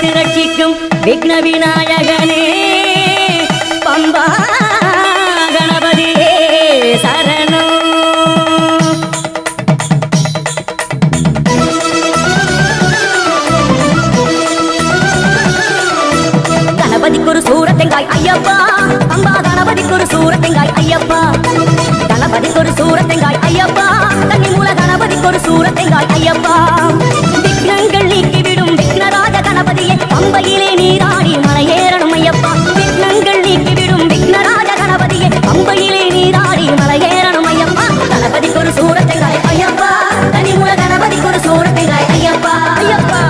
காத்து ரட்சிக்கும் விக்ன விநாயகனே பம்பா கணபதியே சரணம். கணபதிக்கு ஒரு சூரத்தெங்காய் ஐயப்பா, பம்பா கணபதிக்கு ஒரு சூரத்தெங்காய் ஐயப்பா, கணபதிக்கு ஒரு சூரத்தெங்காய் ஐயப்பா, கன்னி மூல கணபதிக்கு ஒரு சூரத்தெங்காய் ஐயப்பா. விக்னங்கள் நீக்கிவிடும் விக்னராஜ கணபதியே பம்பையிலே நீராடி மலையேறணும் ஐயப்பா. விக்னங்கள் நீக்கிவிடும் விக்னராஜ கணபதியே பம்பையிலே நீராடி மலையேறணும் ஐயப்பா. கணபதிக்கு ஒரு சூரத்தெங்காய் ஐயப்பா, கன்னி மூல கணபதிக்கு ஒரு சூரத்தெங்காய் ஐயப்பா ஐயப்பா.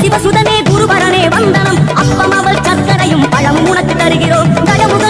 சிவசுதனே குருவரனே வந்தனம், அப்பம் அவள் சர்க்கரையும் பழம் உனக்கு தருகிறோம். கஜமுக